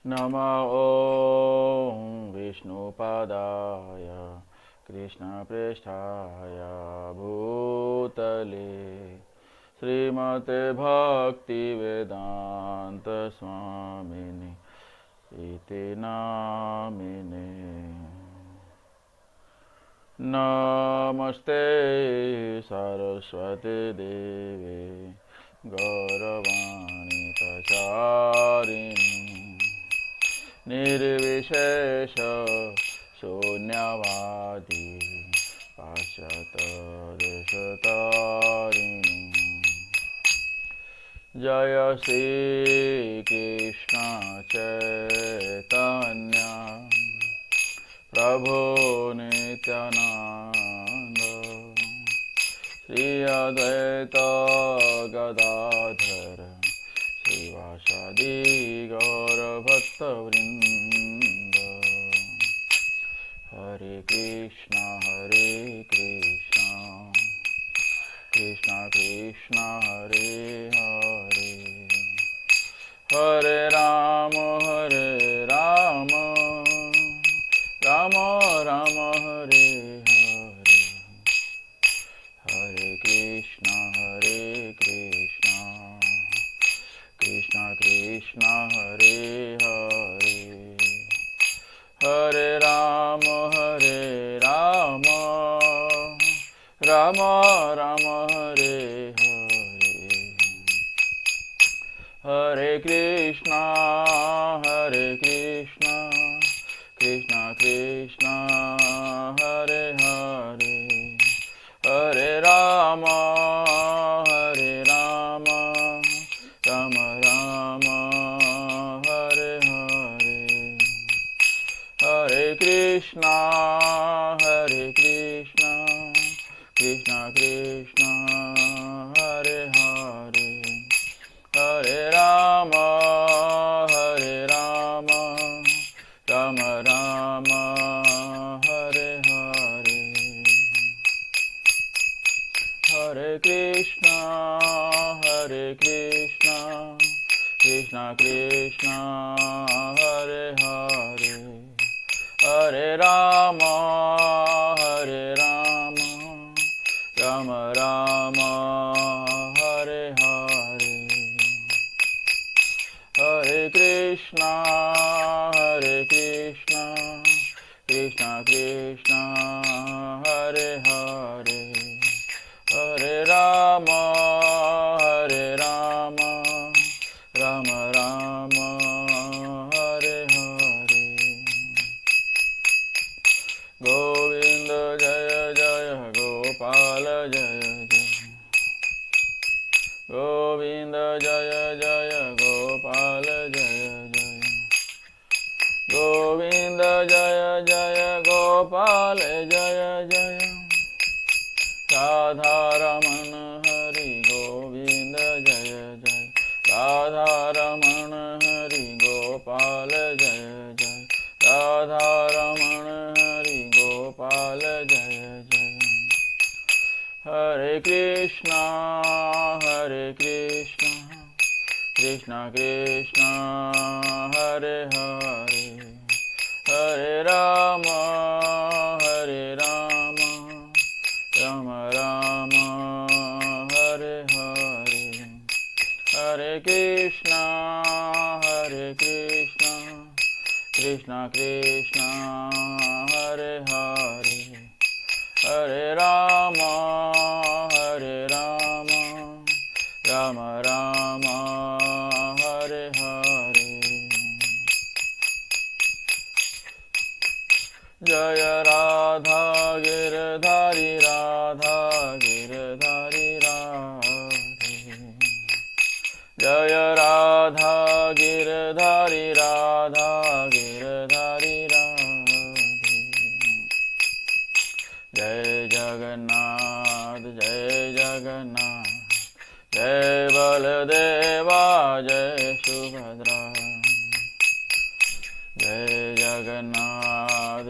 नमः ॐ विष्णुपादाय कृष्णप्रेष्ठाय भूतले श्रीमते भक्तिवेदान्त स्वामिने इति नामिने। नमस्ते सरस्वती देवे गौरवाणी प्रचारिणी निर्विशेष शून्यवादी पाश्चात्यदेशतारिणी। जय श्री कृष्ण चैतन्य प्रभु नित्यानंद श्री अद्वैत गदाधर श्रीवासादि गौरभक्तवृंद। हरे कृष्णा कृष्णा कृष्णा हरे हरे, हरे राम राम राम हरे हरे, हरे कृष्णा कृष्णा कृष्णा हरे हरे, हरे राम राम राम हरे हरे, हरे कृष्णा कृष्णा कृष्णा हरे हरे, हरे राम राम राम हरे हरे, हरे कृष्णा कृष्णा कृष्णा हरे हरे, हरे राम राम राम हरे हरे, हरे कृष्णा कृष्णा कृष्णा हरे हरे, हरे राम राम राम हरे हरे, हरे कृष्णा कृष्णा कृष्णा हरे हरे, हरे राम राम राम हरे हरे। गोविंद जय जय गोपाल जय जय, गोविंद जय जय गोपाल जय जय, गोविंद जय जय गोपाल जय जय, राधा रमण हरि गोविंद जय जय, राधा रमण हरि गोपाल जय जय, राधा रमण हरि गोपाल जय जय, हरे कृष्णा कृष्णा कृष्णा हरे हरे, हरे राम राम राम हरे हरे, हरे कृष्णा कृष्णा कृष्णा हरे हरे, हरे राम राम राम हरे हरे। जय राधा गिरधारी राधे, जय राधा गिरधारी राधे, जय जगन्नाथ जय बलदेवा जय सुभद्रा, जय जगन्नाथ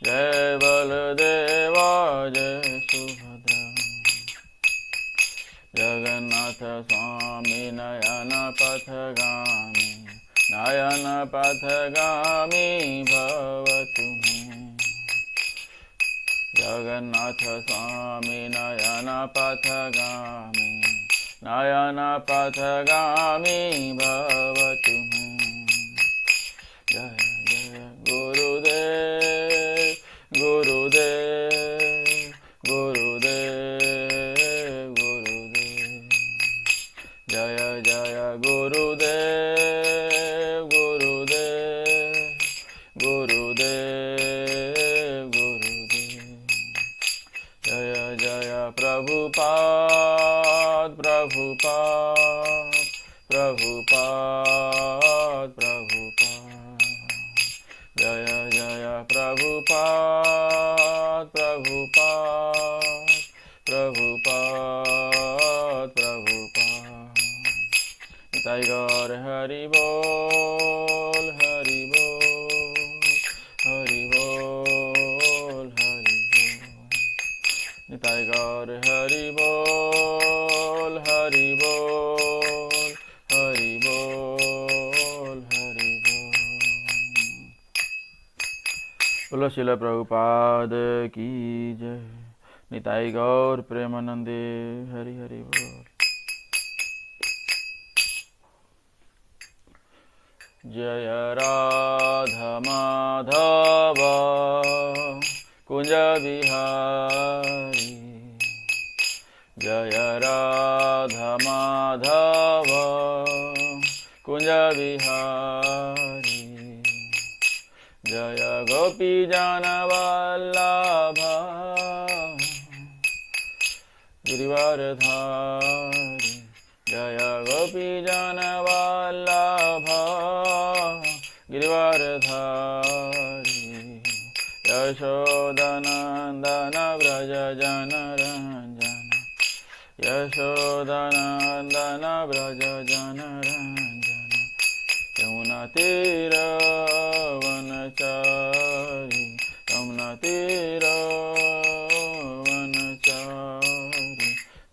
जय बलदेवा जय सुभद्रा, जगन्नाथ जगन्नाथ स्वामी नयन पथगामी नयन पथगामी भवतु मे जगन्नाथ स्वामी नयन पथगामी नयन पथगामी भवतु मे जय जय गुरुदेव गुरुदेव गुरुदेव गुरुदेव जय जय गुरुदेव गुरुदेव गुरुदेव गुरुदेव जय जय प्रभुपाद प्रभुपाद प्रभुपाद प्रभुपाद जय जय प्रभुपाद प्रभुपाद प्रभुपाद प्रभुपाद निताई गौर हरि बोल हरि बोल हरि बोल हरि बोल निताई गौर हरि बोल हरि बोल हरि बोल हरि बोल। बोलो श्रील प्रभुपाद की जय। निताई गौर प्रेमानंदे हरि हरि बोल। जय राधा माधव कुंज बिहारी जय राधा माधव कुंज बिहारी जय गोपी जन वल्लभ गिरिवरधारी जय गोपी जन वल्लभ गिरिवरधारी यशोदनंदन व्रज जन रंजन यशोदनंदन व्रज जन रंजन यमुना तीरवनचारी यमुना तीरवनचारी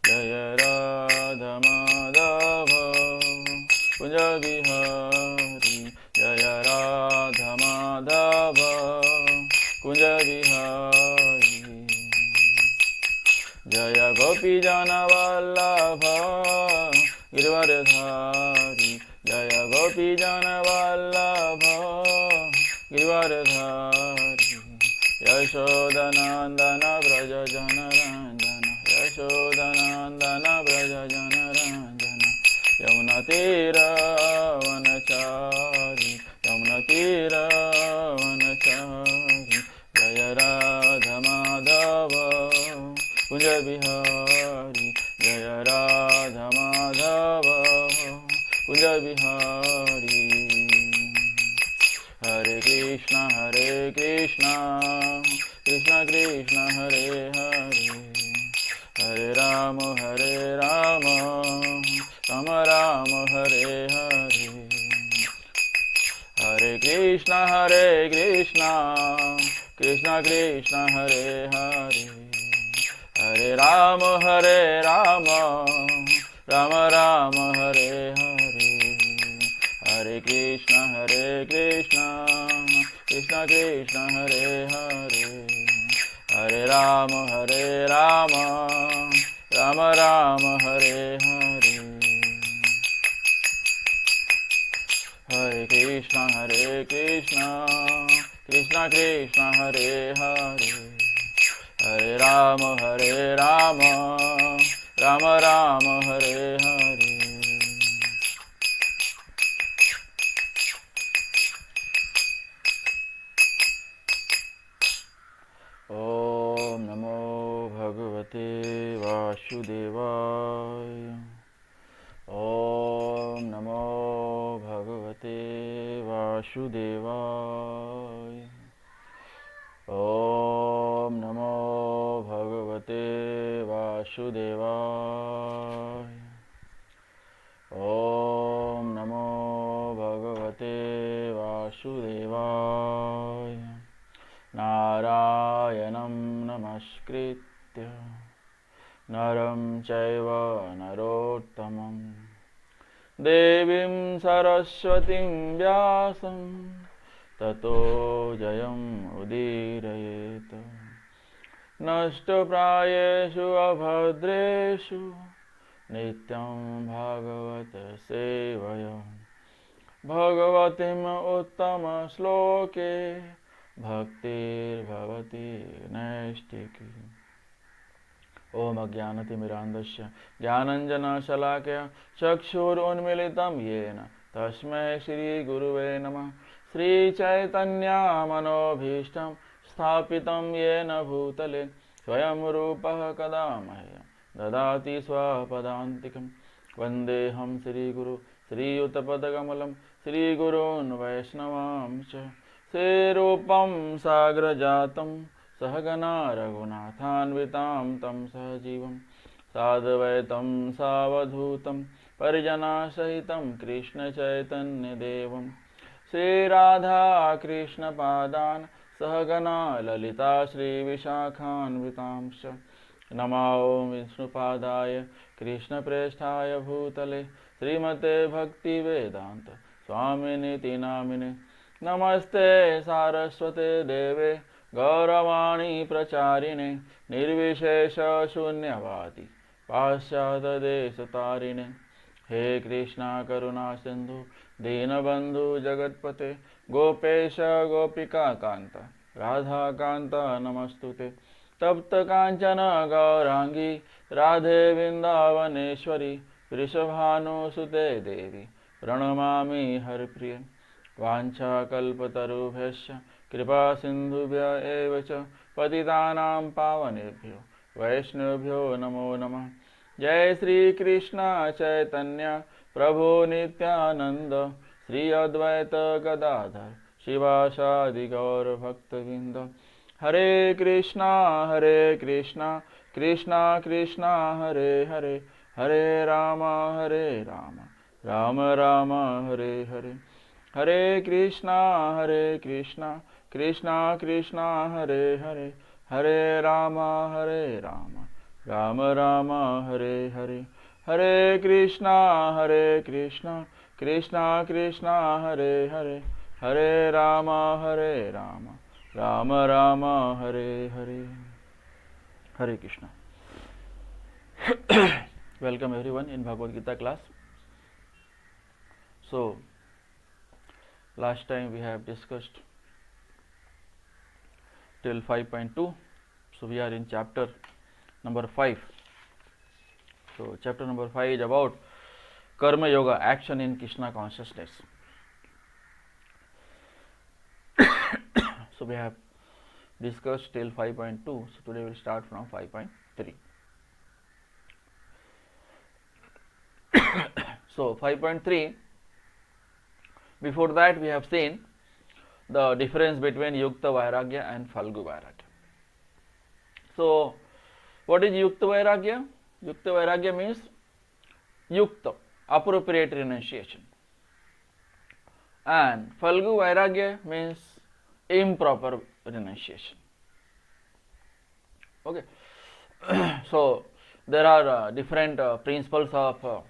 जय राधा माधव कुंज बिहारी जय राधा माधव कुंज बिहारी जय गोपी जन वल्लभ गिरिवरधारी जय गोपी जन वल्लभ गिरिवरधारी यशोदनंदन व्रज जन रंजन यशोदनंदन व्रज जन रंजन यमुना तीरवनचारी यमुना तीरवनचारी जय राधा माधव कुंज बिहारी जय राधा माधव कुंज बिहारी। हरे कृष्णा कृष्ण कृष्ण हरे हरे हरे राम राम राम हरे हरे हरे कृष्णा कृष्ण कृष्ण हरे हरे हरे राम राम राम हरे हरे हरे कृष्णा कृष्ण कृष्ण हरे हरे हरे राम राम राम हरे हरे हरे कृष्णा कृष्ण कृष्ण हरे हरे हरे राम राम राम हरे हरे। ओम नमो भगवते वासुदेवाय। ओम नमो भगवते वासुदेवाय। ओम नमो भगवते वासुदेवाय। ओम नमो भगवते वासुदेवाय। नारायणं नमस्कृत्य नरं चैव नरोत्तमं देवीं सरस्वतीं व्यासं ततो जयम् उदीरयेत्। नष्टप्रायेषु अभद्रेषु नित्यं भागवत सेवया। भगवतीम् उत्तमश्लोके भक्तिर्भवति नैष्टिकी। ओम अज्ञानतिमिरान्धस्य ज्ञानाञ्जनशलाकया चक्षुरुन्मीलितं येन तस्मै श्रीगुरुवे नमः। श्रीचैतन्यमनोभीष्टं स्थापितं येन भूतले स्वयं रूपः कदा मह्यं ददाति स्वपदान्तिकं। वन्देऽहं श्रीगुरु श्रीयुतपदकमलं श्रीगुरून् वैष्णवांश्च। श्रीरूपं साग्रजातं सहगना रघुनाथान्वितां तं सहजीवं साद्वैतं सावधूतं परिजनसहितं कृष्णचैतन्यदेवं श्रीराधा कृष्णपादान् सहगना ललिता श्रीविशाखान्वितांश्च। नमो विष्णुपादाय कृष्णप्रेष्ठाय भूतले श्रीमते भक्तिवेदान्त स्वामिनिति नामिने। नमस्ते सारस्वते देवे गौरवाणी प्रचारिणे निर्विशेष शून्यवादी पाश्चात्यदेशतारिणे। हे कृष्णा करुणा सिंधु दीनबंधु जगत्पते गोपेश गोपिका कांत राधा कांत नमस्तुते। तप्त कांचन गौरांगी राधे वृंदावनेश्वरी वृषभानुसुते देवी प्रणमामि हरिप्रिये। वाञ्छाकल्पतरुभ्यश्च कृपा सिन्धुभ्य एव च पतितानां पावनेभ्यो वैष्णवेभ्यो नमो नमः। जय श्री कृष्ण चैतन्य प्रभु नित्यानंद श्री अद्वैत गदाधर शिवासादि गौर भक्तवृंद। हरे कृष्णा कृष्णा कृष्णा हरे हरे हरे राम राम राम हरे हरे। हरे कृष्णा कृष्णा कृष्णा हरे हरे हरे राम राम राम हरे हरे। हरे कृष्णा कृष्णा कृष्णा हरे हरे हरे राम राम राम हरे हरे। हरे Krishna. Welcome everyone in Bhagavad Gita class. So last time we have discussed till 5.2. So we are in chapter number 5. So chapter number 5 is about Karma Yoga, action in Krishna consciousness. So we have discussed till 5.2. So today we will start from 5.3. So 5.3, before that we have seen the difference between Yukta Vairagya and Phalgu Vairagya. So what is Yukta Vairagya? Yukta Vairagya means Yukta, appropriate renunciation, and Phalgu Vairagya means improper renunciation. Okay. So there are different principles of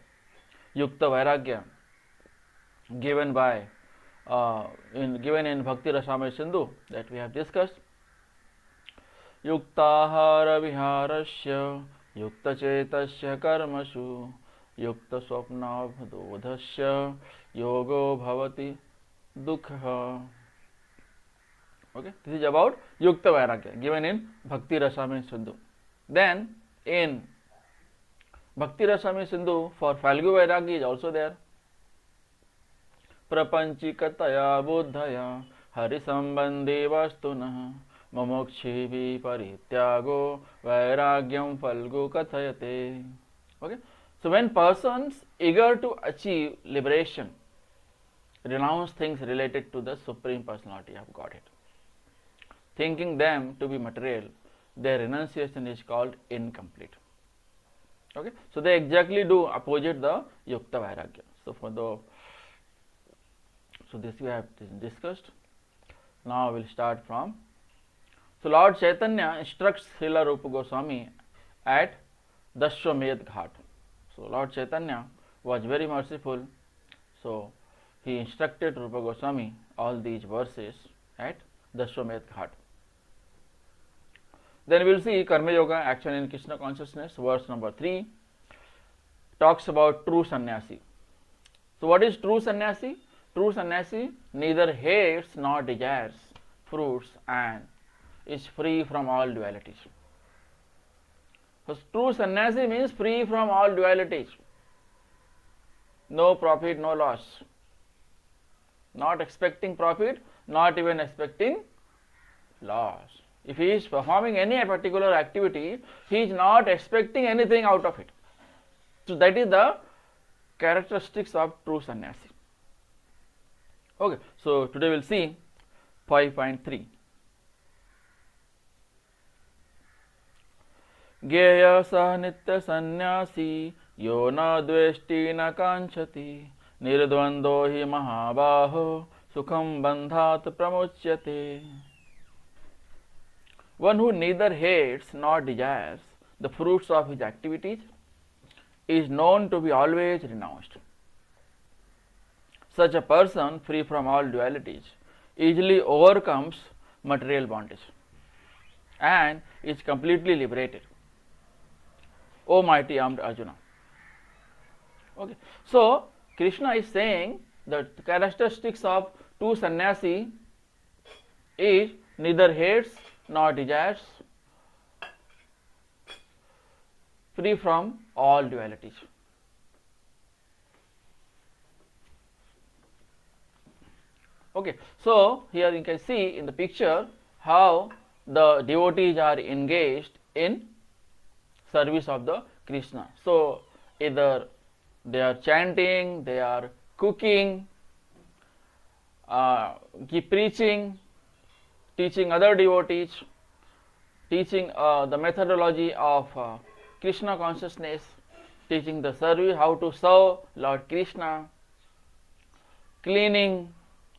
Yukta Vairagya given by given in Bhakti Rasamrita Sindhu that we have discussed. Yuktahara viharasya yukta chetasya karmashu yukta swapna bhodhasya yogo bhavati dukha. Okay, this is about Yukta Vairagya given in Bhakti Rasamrita Sindhu. Then in Bhakti Rasamrita Sindhu for Phalgu Vairagya is also there. Prapanchikataya buddhaya harisambandhi vastunah mamokshi parityago vairagyam Phalgu kathayate. Okay, so when persons eager to achieve liberation renounce things related to the Supreme Personality of Godhead, thinking them to be material, their renunciation is called incomplete. Okay, so they exactly do opposite the Yukta Vairagya. So this we have discussed. Now we will start from. So Lord Chaitanya instructs Srila Rupa Goswami at Dashwamedh Ghat. So Lord Chaitanya was very merciful. So he instructed Rupa Goswami all these verses at Dashwamedh Ghat. Then we will see Karma Yoga, action in Krishna consciousness, verse number 3 talks about true sannyasi. So what is true sannyasi? True sannyasi neither hates nor desires fruits and is free from all dualities. So true sannyasi means free from all dualities. No profit, no loss. Not expecting profit, not even expecting loss. If he is performing any particular activity, he is not expecting anything out of it. So that is the characteristics of true sannyasi. Okay, so today we will see 5.3. Gyeya sah nitya sannyasi yo na dveshti na kanchati nirdvando hi mahabaho sukham bandhat pramuchyate. One who neither hates nor desires the fruits of his activities is known to be always renounced. Such a person, free from all dualities, easily overcomes material bondage and is completely liberated. O mighty armed Arjuna. Okay. So Krishna is saying that the characteristics of true sannyasi is neither hates nor desires, free from all dualities. Okay, so here you can see in the picture how the devotees are engaged in service of the Krishna. So either they are chanting, they are cooking, keep preaching, teaching other devotees, teaching the methodology of Krishna consciousness, teaching the service, how to serve Lord Krishna, cleaning.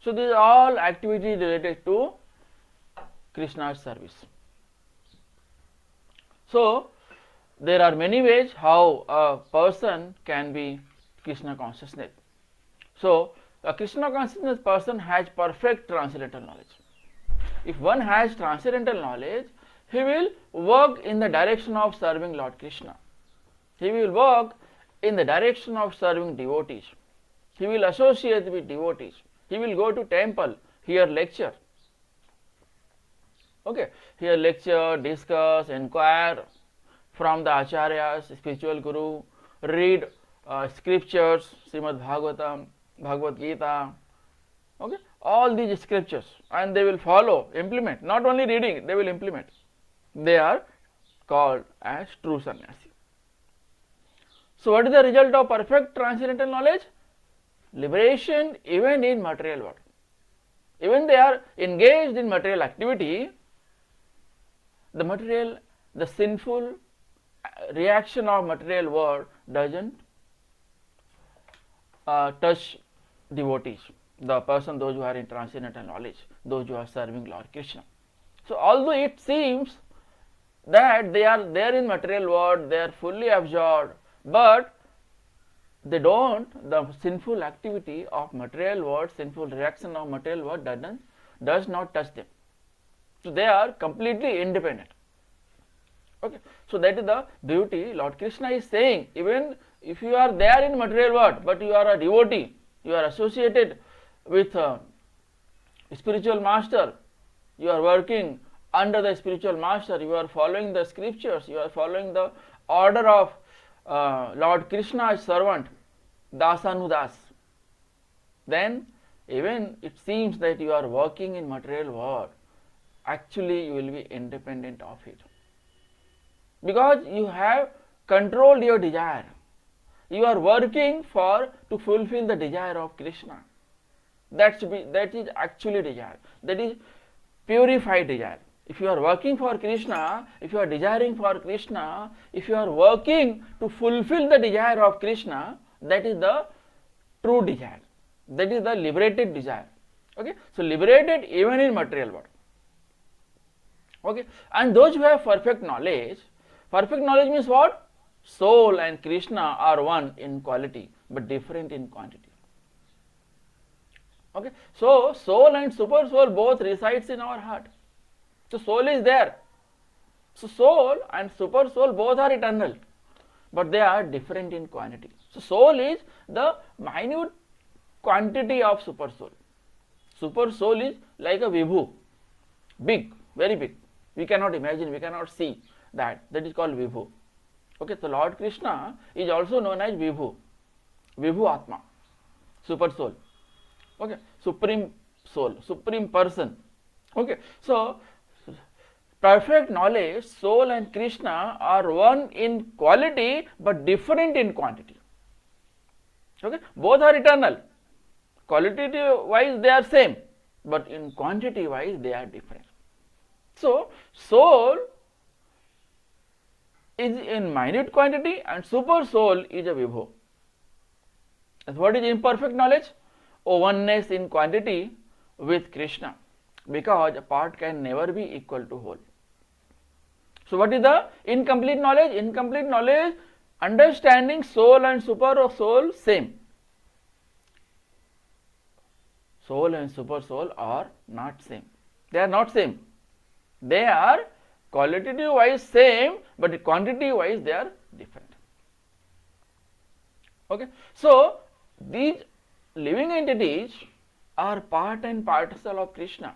So these are all activities related to Krishna's service. So there are many ways how a person can be Krishna consciousness. So a Krishna consciousness person has perfect transcendental knowledge. If one has transcendental knowledge, he will work in the direction of serving Lord Krishna. He will work in the direction of serving devotees. He will associate with devotees. He will go to temple, hear lecture. Okay, hear lecture, discuss, inquire from the acharyas, spiritual guru, read scriptures, Srimad Bhagavatam, Bhagavad Gita. Okay, all these scriptures, and they will follow, implement. Not only reading, they will implement. They are called as true sannyasi. So what is the result of perfect transcendental knowledge? Liberation even in material world. Even they are engaged in material activity, the sinful reaction of material world doesn't touch devotees, the person, those who are in transcendental knowledge, those who are serving Lord Krishna. So although it seems that they are there in material world, they are fully absorbed, but they don't, the sinful activity of material world, sinful reaction of material world does not touch them. So they are completely independent. Okay, so that is the beauty. Lord Krishna is saying, even if you are there in material world, but you are a devotee, you are associated with a spiritual master, you are working under the spiritual master, you are following the scriptures, you are following the order of Lord Krishna's servant, Dasanudas, then even it seems that you are working in material world, actually you will be independent of it. Because you have controlled your desire. You are working to fulfill the desire of Krishna. That is actually desire. That is purified desire. If you are working for Krishna, if you are desiring for Krishna, if you are working to fulfill the desire of Krishna, that is the true desire. That is the liberated desire. Okay, so liberated even in material world. Okay, and those who have perfect knowledge means what? Soul and Krishna are one in quality. but different in quantity. Okay, so soul and super soul both resides in our heart. So soul is there. So soul and super soul both are eternal, but they are different in quantity. So soul is the minute quantity of super soul. Super soul is like a vibhu, big, very big. We cannot imagine, we cannot see that. That is called vibhu. Okay, so Lord Krishna is also known as vibhu, vibhu atma, super soul. Okay, supreme soul, supreme person. Okay, so perfect knowledge, soul and Krishna are one in quality but different in quantity. Okay, both are eternal. Qualitative wise they are same, but in quantity wise they are different. So soul is in minute quantity and super soul is a vibhu. And what is imperfect knowledge? Oneness in quantity with Krishna, because a part can never be equal to whole. So what is the incomplete knowledge? Incomplete knowledge, understanding soul and super soul same. Soul and super soul are not same. They are not same. They are qualitative wise same, but quantity wise they are different. Okay, so these living entities are part and parcel of Krishna.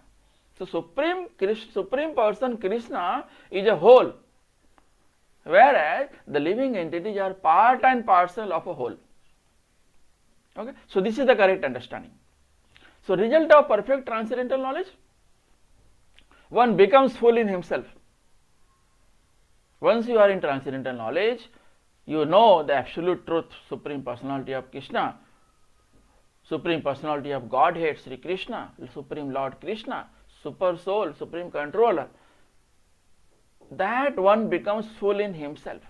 So supreme person Krishna is a whole, whereas the living entities are part and parcel of a whole. Okay, so this is the correct understanding. So result of perfect transcendental knowledge, one becomes full in himself. Once you are in transcendental knowledge, you know the absolute truth, supreme personality of Krishna, supreme personality of Godhead, Sri Krishna, supreme Lord Krishna, super soul, supreme controller. That one becomes full in himself.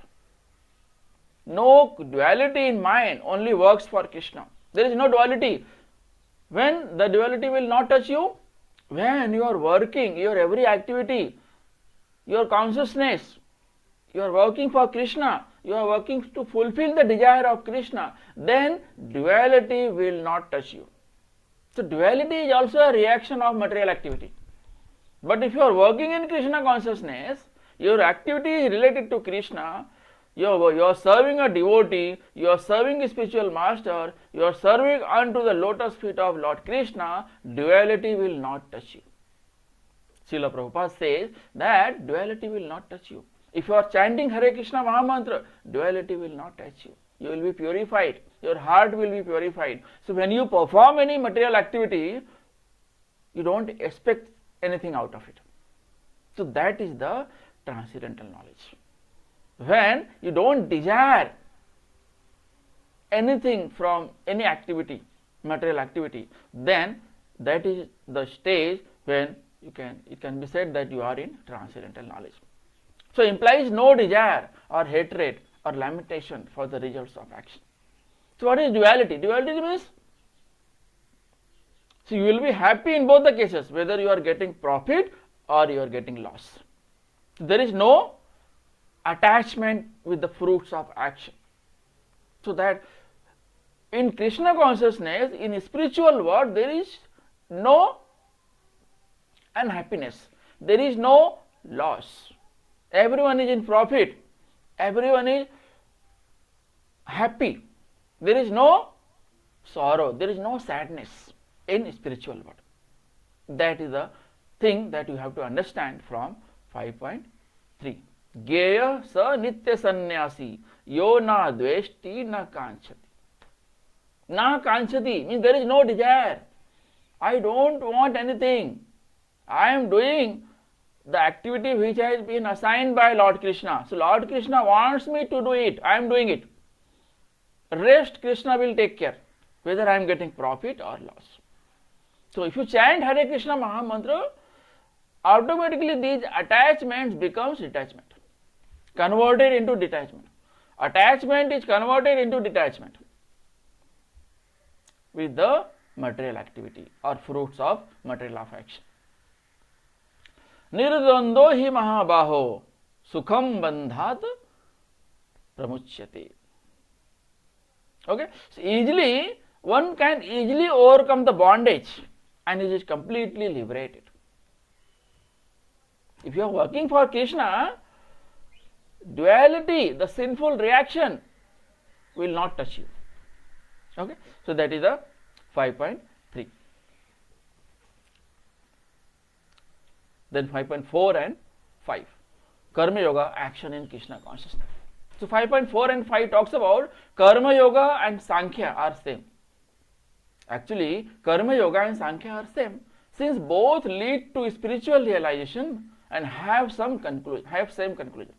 No duality in mind, only works for Krishna. There is no duality. When the duality will not touch you, when you are working, your every activity, your consciousness, you are working for Krishna, you are working to fulfill the desire of Krishna, then duality will not touch you. So duality is also a reaction of material activity. But if you are working in Krishna consciousness, your activity is related to Krishna, you are serving a devotee, you are serving a spiritual master, you are serving unto the lotus feet of Lord Krishna, duality will not touch you. Srila Prabhupada says that duality will not touch you. If you are chanting Hare Krishna Mahamantra, duality will not touch you. You will be purified, your heart will be purified. So when you perform any material activity, you don't expect anything out of it. So that is the transcendental knowledge. When you don't desire anything from any activity, material activity, then that is the stage when it can be said that you are in transcendental knowledge. So implies no desire or hatred or lamentation for the results of action. So what is duality? Duality means, so you will be happy in both the cases, whether you are getting profit or you are getting loss. There is no attachment with the fruits of action. So that in Krishna consciousness, in spiritual world, there is no unhappiness, there is no loss. Everyone is in profit, everyone is happy. There is no sorrow, there is no sadness in spiritual world. That is the thing that you have to understand from 5.3. Geya sa nitya sannyasi yo na dveshti na kanchati. Na kanchati means there is no desire. I don't want anything. I am doing the activity which has been assigned by Lord Krishna. So Lord Krishna wants me to do it. I am doing it. Rest Krishna will take care, whether I am getting profit or loss. So if you chant Hare Krishna Mahamantra, automatically these attachments becomes detachment, converted into detachment. Attachment is converted into detachment with the material activity or fruits of material of action. Nirdvando hi mahabaho sukham bandhat pramuchyate. Okay, so easily one can easily overcome the bondage and is completely liberated. If you are working for Krishna, duality, the sinful reaction, will not touch you. Okay, so that is the 5.3. Then 5.4 and 5, Karma Yoga, action in Krishna consciousness. So 5.4 and 5 talks about Karma Yoga and Sankhya are same. Actually, Karma Yoga and Sankhya are same, since both lead to spiritual realization and have same conclusion.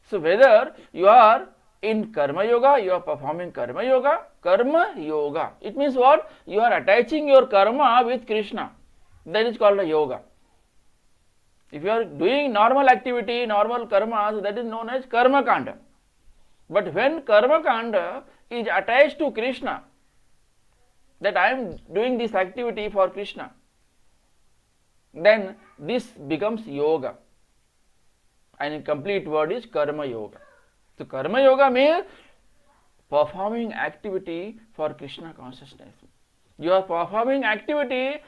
So whether you are in Karma Yoga, you are performing Karma Yoga, it means what? You are attaching your karma with Krishna. That is called a yoga. If you are doing normal activity, normal karmas, that is known as karma kanda. But when karma kanda is attached to Krishna, that I am doing this activity for Krishna, then this becomes yoga. And in complete word is Karma Yoga. So Karma Yoga means performing activity for Krishna consciousness. You are performing activity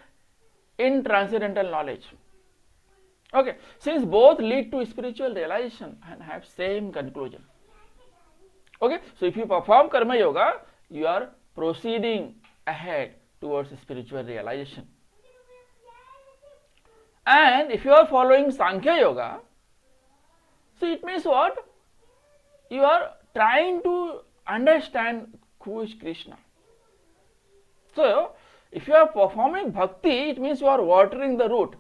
in transcendental knowledge. Okay, since both lead to spiritual realization and have same conclusion. Okay, so if you perform Karma Yoga, you are proceeding ahead towards spiritual realization. And if you are following Sankhya Yoga, so it means what? You are trying to understand who is Krishna. So, if you are performing bhakti, it means you are watering the root.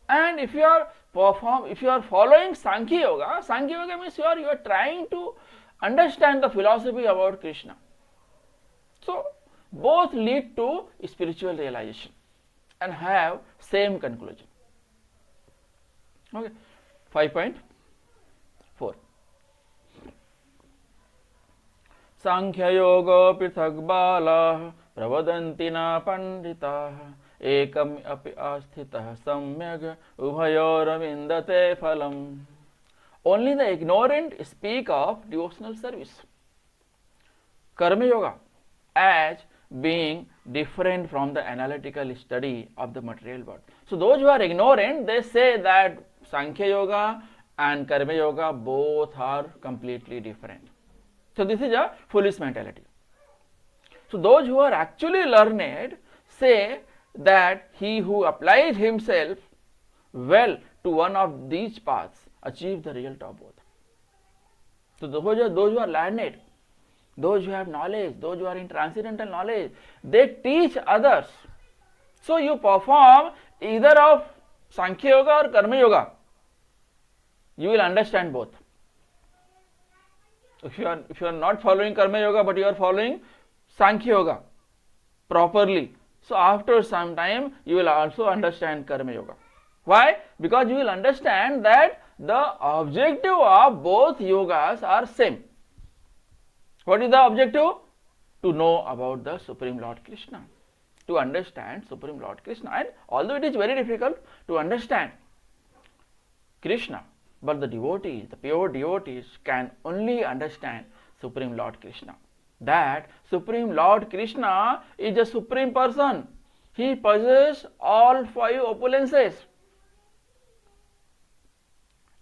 And if you are following Sankhya Yoga means you are trying to understand the philosophy about Krishna. So, both lead to spiritual realization and have same conclusion. Okay, 5.4. Sankhya Yoga prithak bala pravadanti na pandita ekam api asthitah samyag ubhayor vindate phalam. Only the ignorant speak of devotional service. Karma Yoga as being different from the analytical study of the material world. So those who are ignorant, they say that Sankhya Yoga and Karma Yoga both are completely different. So this is a foolish mentality. So those who are actually learned say that he who applies himself well to one of these paths achieves the result of both. So those who are learned, those who have knowledge, those who are in transcendental knowledge, they teach others. So you perform either of Sankhya Yoga or Karma Yoga, you will understand both. If you are not following Karma Yoga but you are following Sankhya Yoga properly, so after some time you will also understand Karma Yoga. Why? Because you will understand that the objective of both yogas are same. What is the objective? To know about the Supreme Lord Krishna, to understand Supreme Lord Krishna. And although it is very difficult to understand Krishna, but the devotees, the pure devotees, can only understand Supreme Lord Krishna. That Supreme Lord Krishna is a supreme person. He possesses all 5 opulences.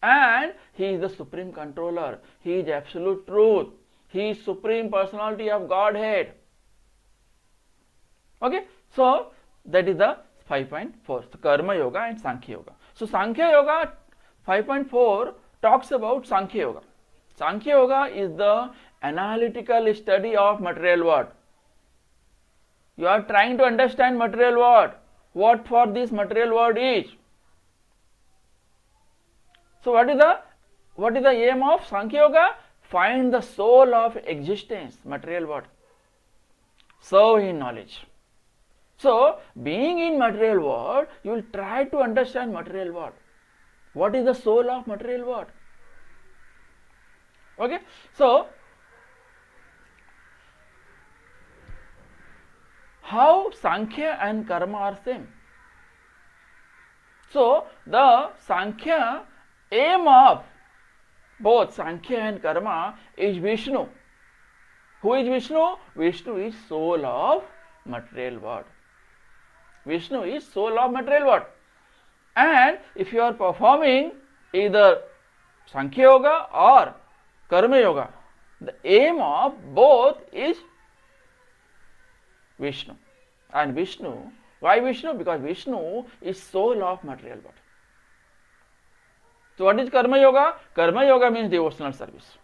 And he is the supreme controller. He is absolute truth. He is supreme personality of Godhead. Okay, so that is the 5.4, so Karma Yoga and Sankhya Yoga. So Sankhya Yoga 5.4 talks about Sankhya Yoga. Sankhya Yoga is the analytical study of material world. You are trying to understand material world, what for this material world is. So what is the aim of Sankhya Yoga? Find the soul of existence, material world. Serve in knowledge. So being in material world, you will try to understand material world. What is the soul of material world? Okay, so how Sankhya and Karma are same? So the Sankhya aim of both Sankhya and Karma is Vishnu. Who is Vishnu? Vishnu is soul of material world. Vishnu is soul of material world. And if you are performing either Sankhya Yoga or Karma Yoga, the aim of both is Vishnu. And Vishnu, why Vishnu? Because Vishnu is soul of material world. So what is Karma Yoga? Karma Yoga means devotional service.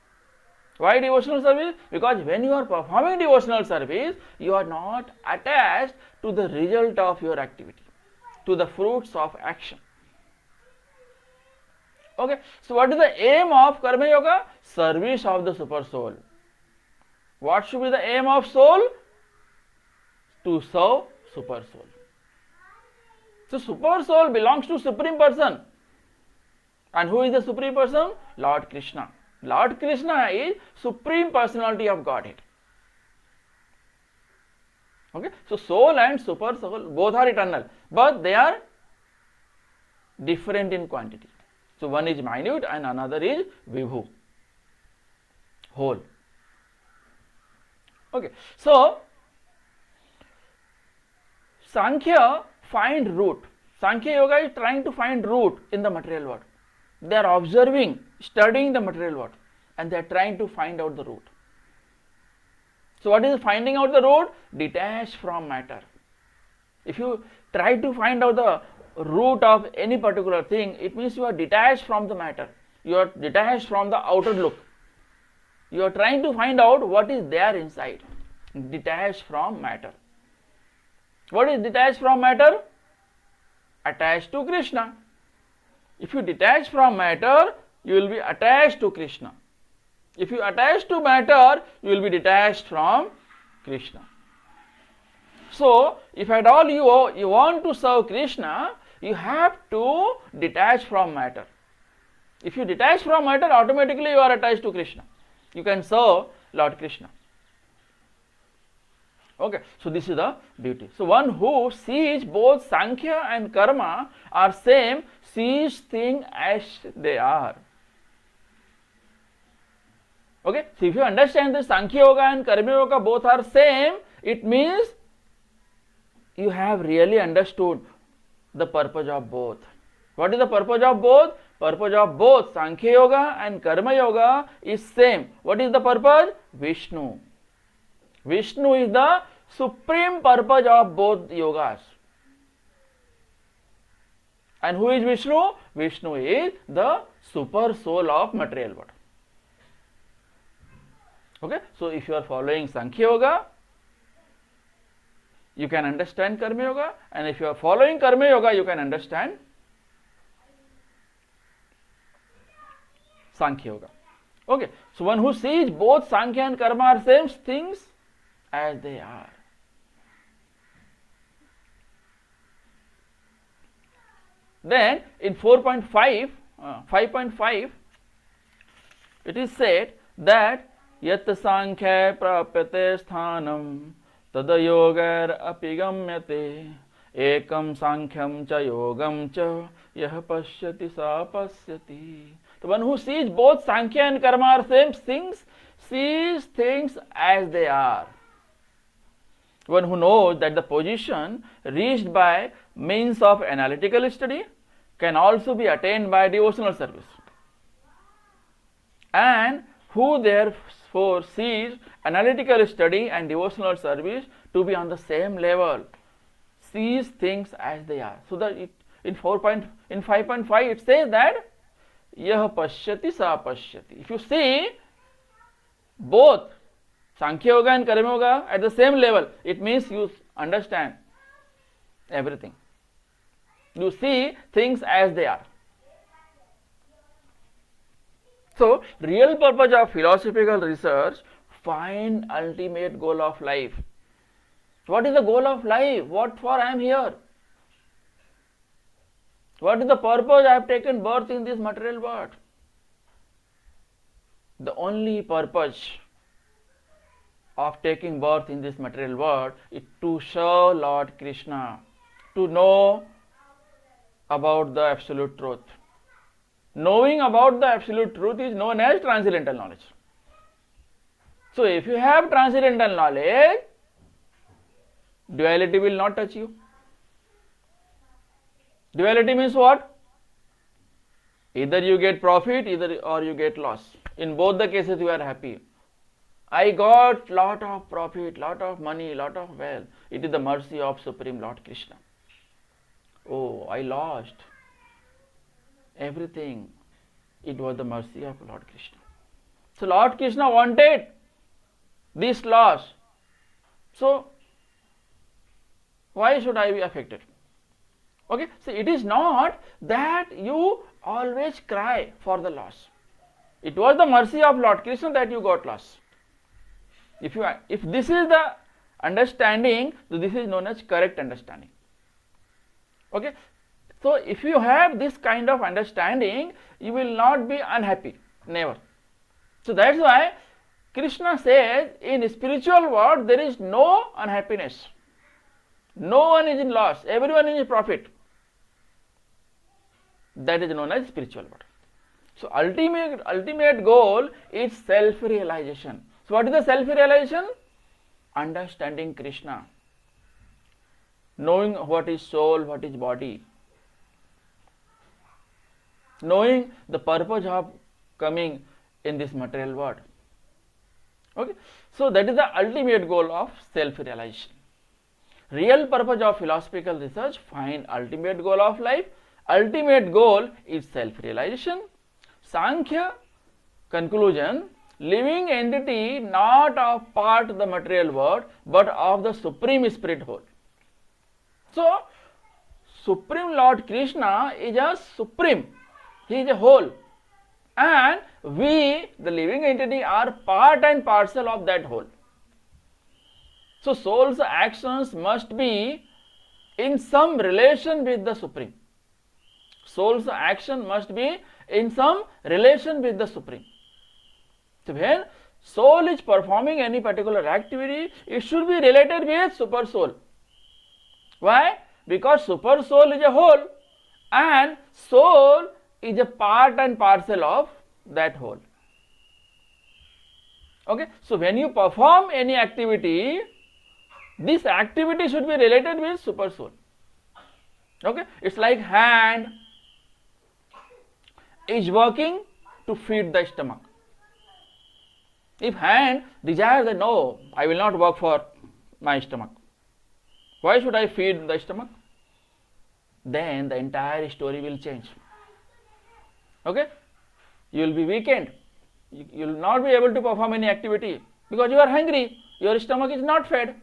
Why devotional service? Because when you are performing devotional service, you are not attached to the result of your activity, to the fruits of action. Okay, so what is the aim of Karma Yoga? Service of the super soul. What should be the aim of soul? To serve super soul. So super soul belongs to Supreme Person. And who is the Supreme Person? Lord Krishna. Lord Krishna is Supreme Personality of Godhead. Okay, so soul and super soul both are eternal, but they are different in quantity. So one is minute and another is vibhu, whole. Okay, so Sankhya find root. Sankhya Yoga is trying to find root in the material world. They are observing, studying the material world, and they are trying to find out the root. So what is finding out the root? Detach from matter. If you try to find out the root of any particular thing, it means you are detached from the matter. You are detached from the outer look. You are trying to find out what is there inside. Detached from matter. What is detached from matter? Attached to Krishna. If you detach from matter, you will be attached to Krishna. If you attach to matter, you will be detached from Krishna. So, if at all you want to serve Krishna, you have to detach from matter. If you detach from matter, automatically you are attached to Krishna. You can serve Lord Krishna. Okay, so this is the beauty. So one who sees both Sankhya and Karma are same, sees things as they are. Okay, so if you understand that Sankhya Yoga and Karma Yoga both are same, it means you have really understood the purpose of both. What is the purpose of both? Purpose of both Sankhya Yoga and Karma Yoga is same. What is the purpose? Vishnu. Vishnu is the supreme purpose of both yogas. And who is Vishnu? Vishnu is the super soul of material world. Okay, so if you are following Sankhya Yoga, you can understand Karma Yoga, and if you are following Karma Yoga, you can understand Sankhya Yoga. Okay, so one who sees both Sankhya and Karma are same things as they are. Then in 4.5, 5.5, it is said that yat sankhya prapyate sthanam tada yogar api gamyate ekam sankhyam cha yogam cha yah pashyati sa pasyati. The one who sees both Sankhya and Karma are same things, sees things as they are. One who knows that the position reached by means of analytical study can also be attained by devotional service, and who therefore sees analytical study and devotional service to be on the same level, sees things as they are. So that in 5.5 it says that yah pashyati sa pashyati. If you see both Sankhya Yoga and Karma Yoga at the same level, it means you understand everything. You see things as they are. So, real purpose of philosophical research, find ultimate goal of life. What is the goal of life? What for I am here? What is the purpose I have taken birth in this material world? The only purpose of taking birth in this material world is to serve Lord Krishna, to know about the absolute truth. Knowing about the absolute truth is known as transcendental knowledge. So if you have transcendental knowledge, duality will not touch you. Duality means what? Either you get profit, or you get loss. In both the cases you are happy. I got lot of profit, lot of money, lot of wealth. It is the mercy of Supreme Lord Krishna. Oh, I lost everything. It was the mercy of Lord Krishna. So Lord Krishna wanted this loss. So why should I be affected? Okay, so it is not that you always cry for the loss. It was the mercy of Lord Krishna that you got loss. If this is the understanding, so this is known as correct understanding. Okay, so if you have this kind of understanding, you will not be unhappy, never. So that's why Krishna says in spiritual world there is no unhappiness. No one is in loss, everyone is in profit. That is known as spiritual world. So ultimate goal is self-realization. So what is the self-realization? Understanding Krishna. Knowing what is soul, what is body. Knowing the purpose of coming in this material world. Okay, so that is the ultimate goal of self-realization. Real purpose of philosophical research, find ultimate goal of life. Ultimate goal is self-realization. Sankhya, conclusion, living entity not of part of the material world but of the Supreme Spirit whole. So, Supreme Lord Krishna is a supreme, he is a whole, and we, the living entity, are part and parcel of that whole. So, soul's actions must be in some relation with the Supreme. Soul's action must be in some relation with the Supreme. So, when soul is performing any particular activity, it should be related with super soul. Why? Because super soul is a whole and soul is a part and parcel of that whole. Okay, so when you perform any activity, this activity should be related with super soul. Okay, it's like hand is working to feed the stomach. If hand desires that no, I will not work for my stomach. Why should I feed the stomach? Then the entire story will change. Okay, you will be weakened. You will not be able to perform any activity because you are hungry. Your stomach is not fed.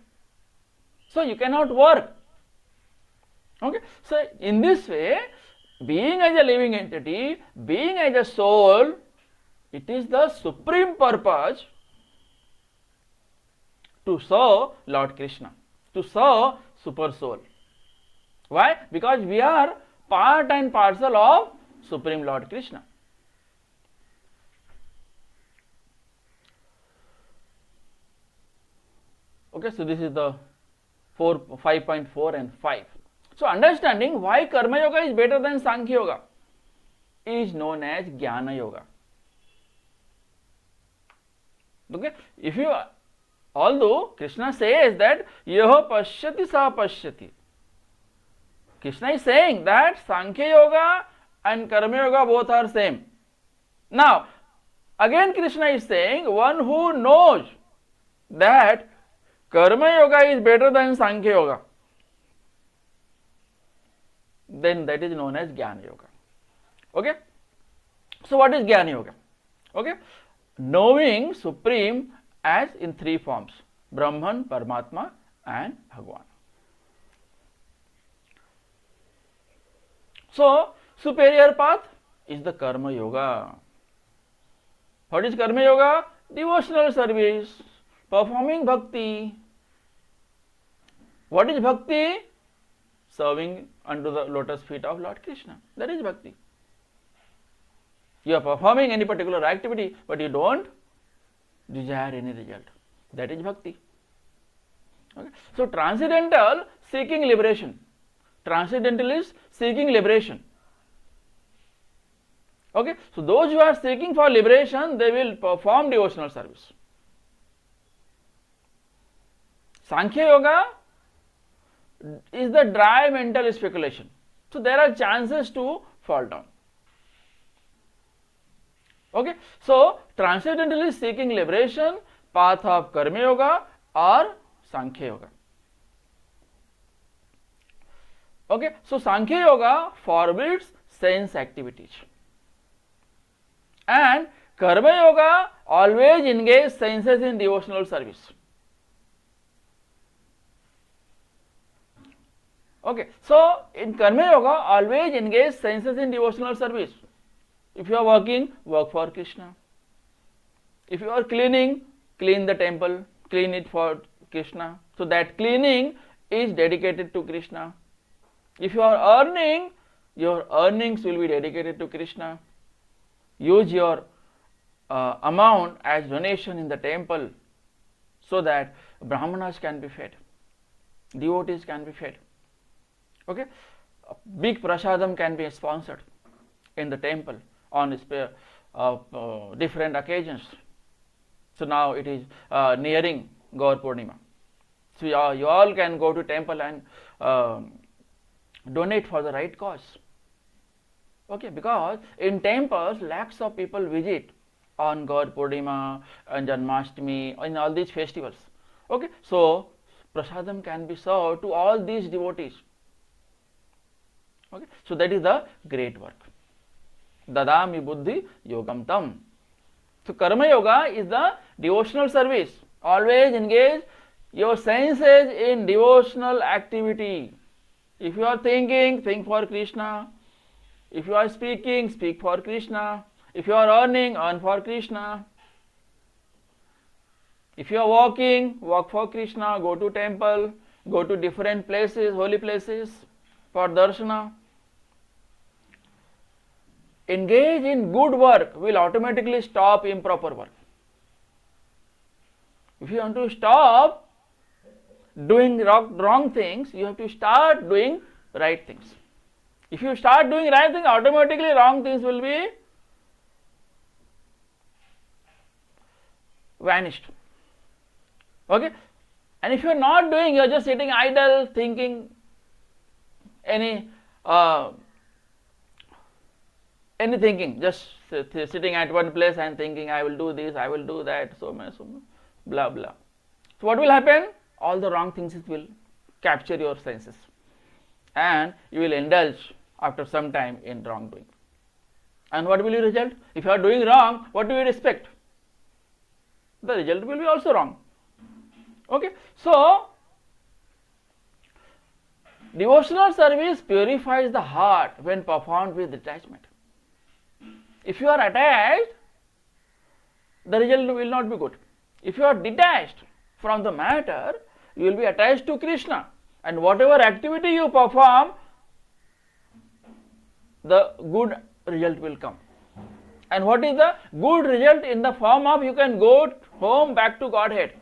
So you cannot work. Okay, so in this way, being as a living entity, being as a soul, it is the supreme purpose to serve Lord Krishna, to serve super soul. Why? Because we are part and parcel of Supreme Lord Krishna. Okay, so this is the 5.4 and 5. So understanding why Karma Yoga is better than Sankhya Yoga is known as Jnana Yoga. Okay, although Krishna says that Yaho Pashyati Sa Pashyati, Krishna is saying that Sankhya Yoga and Karma Yoga both are same. Now, again Krishna is saying one who knows that Karma Yoga is better than Sankhya Yoga, then that is known as Jnana Yoga. Okay, so what is Jnana Yoga? Okay, knowing Supreme as in three forms: Brahman, Paramatma and Bhagwan. So superior path is the Karma Yoga. What is Karma Yoga? Devotional service, performing bhakti. What is bhakti? Serving unto the lotus feet of Lord Krishna. That is bhakti. You are performing any particular activity, but you don't desire any result. That is bhakti. Okay. So transcendental, seeking liberation. Transcendental is seeking liberation. Okay, so those who are seeking for liberation, they will perform devotional service. Sankhya Yoga is the dry mental speculation. So there are chances to fall down. Okay, so transcendentally seeking liberation, path of Karma Yoga or Sankhya Yoga. Okay, so Sankhya Yoga forbids sense activities, and Karma Yoga always engages senses in devotional service. Okay, so in Karma Yoga always engage senses in devotional service. If you are working, work for Krishna. If you are cleaning, clean the temple, clean it for Krishna. So that cleaning is dedicated to Krishna. If you are earning, your earnings will be dedicated to Krishna. Use your amount as donation in the temple so that Brahmanas can be fed, devotees can be fed. Okay, a big prasadam can be sponsored in the temple on different occasions. So now it is nearing Gaur Purnima. So you all can go to temple and donate for the right cause. Okay, because in temples lakhs of people visit on Gaur Purnima and Janmashtami, in all these festivals. Okay, so prasadam can be served to all these devotees. Okay, so that is the great work. Dadami buddhi yogam tam. So Karma Yoga is the devotional service. Always engage your senses in devotional activity. If you are thinking, think for Krishna. If you are speaking, speak for Krishna. If you are earning, earn for Krishna. If you are walking, walk for Krishna. Go to temple, go to different places, holy places for darshana. Engage in good work will automatically stop improper work. If you want to stop doing wrong things, you have to start doing right things. If you start doing right things, automatically wrong things will be vanished. Okay, and if you are not doing, you are just sitting idle, thinking any thinking, just sitting at one place and thinking, I will do this, I will do that, so much, blah blah. So what will happen? All the wrong things will capture your senses, and you will indulge after some time in wrongdoing. And what will you result? If you are doing wrong, what do you expect? The result will be also wrong. Okay, so devotional service purifies the heart when performed with detachment. If you are attached, the result will not be good. If you are detached from the matter, you will be attached to Krishna, and whatever activity you perform, the good result will come. And what is the good result? In the form of you can go home back to Godhead.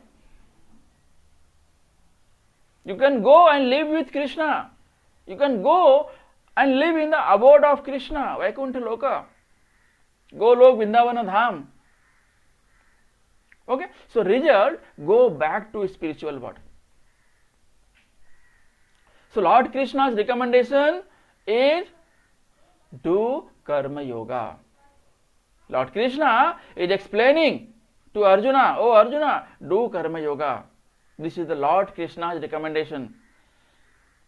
You can go and live with Krishna. You can go and live in the abode of Krishna, Vaikuntha Loka. Go Lok Vrindavana Dham. Okay, so result, go back to spiritual world. So Lord Krishna's recommendation is do Karma Yoga. Lord Krishna is explaining to Arjuna, oh Arjuna, do Karma Yoga. This is the Lord Krishna's recommendation.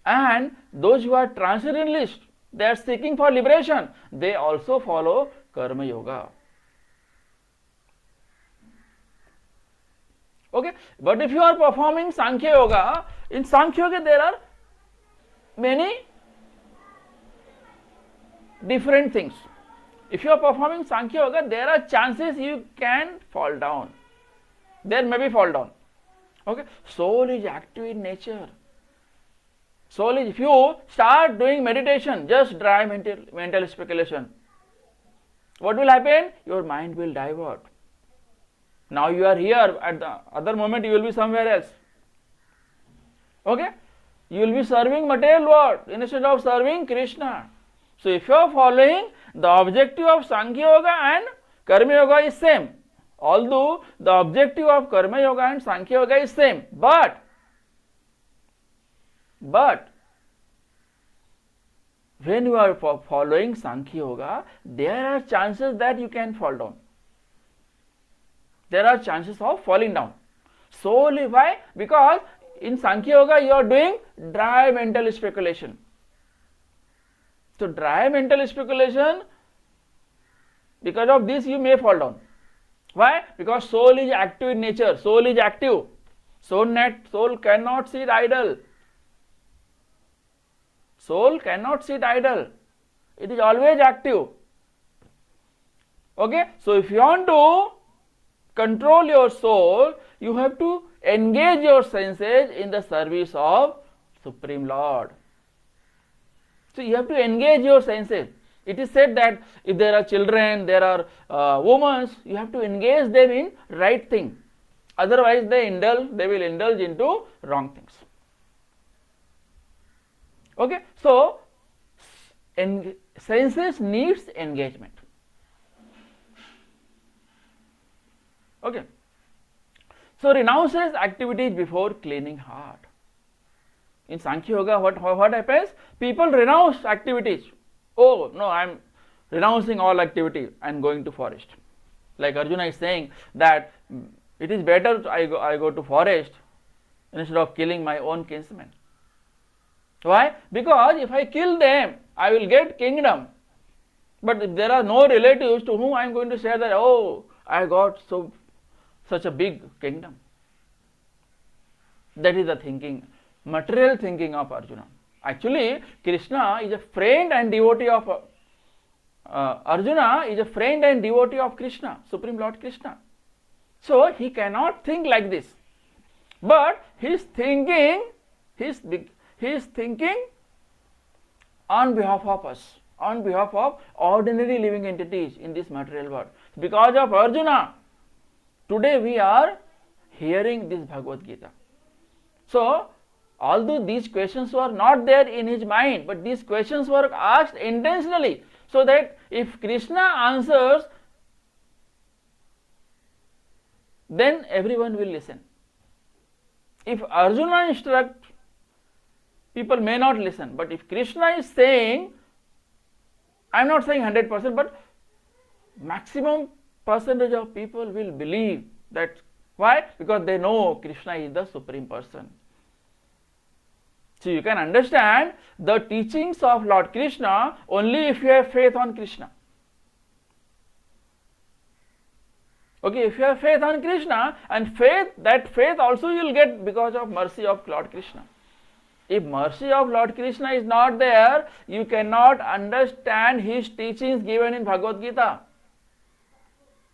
And those who are transcendentalists, they are seeking for liberation, they also follow Karma Yoga. Okay, but if you are performing Sankhya Yoga, in Sankhya Yoga there are many different things. If you are performing Sankhya Yoga, there are chances you can fall down. There may be fall down. Okay, soul is active in nature. Soul is, if you start doing meditation, just dry mental speculation, what will happen? Your mind will divert. Now you are here, at the other moment you will be somewhere else. Okay, you will be serving material world instead of serving Krishna. So if you are following, the objective of Sankhya Yoga and Karma Yoga is same. Although the objective of Karma Yoga and Sankhya Yoga is same, but when you are following Sankhya Yoga, there are chances that you can fall down. There are chances of falling down. Solely why? Because in Sankhya Yoga you are doing dry mental speculation. So dry mental speculation, because of this you may fall down. Why? Because soul is active in nature. Soul is active. Soul cannot sit idle. Soul cannot sit idle. It is always active. Okay? So if you want to control your soul, you have to engage your senses in the service of Supreme Lord. So you have to engage your senses. It is said that if there are children, there are women, you have to engage them in right thing. Otherwise they will indulge into wrong things. Okay, so senses needs engagement. Okay, so renounces activities before cleaning heart. In Sankhya Yoga, what happens? People renounce activities. Oh no, I am renouncing all activity and going to forest. Like Arjuna is saying that it is better I go to forest instead of killing my own kinsmen. Why? Because if I kill them, I will get kingdom. But if there are no relatives to whom I am going to say that, oh, I got such a big kingdom. That is the thinking, material thinking of Arjuna. Actually, Krishna is a friend and devotee of Arjuna is a friend and devotee of Krishna, Supreme Lord Krishna. So he cannot think like this. But he is thinking on behalf of us, on behalf of ordinary living entities in this material world. Because of Arjuna, today we are hearing this Bhagavad Gita. So, although these questions were not there in his mind, but these questions were asked intentionally, so that if Krishna answers, then everyone will listen. If Arjuna instructs, people may not listen. But if Krishna is saying, I am not saying 100%, but maximum percentage of people will believe that. Why? Because they know Krishna is the Supreme Person. So you can understand the teachings of Lord Krishna only if you have faith on Krishna. Okay, if you have faith on Krishna, and that faith also you will get because of mercy of Lord Krishna. If mercy of Lord Krishna is not there, you cannot understand his teachings given in Bhagavad Gita.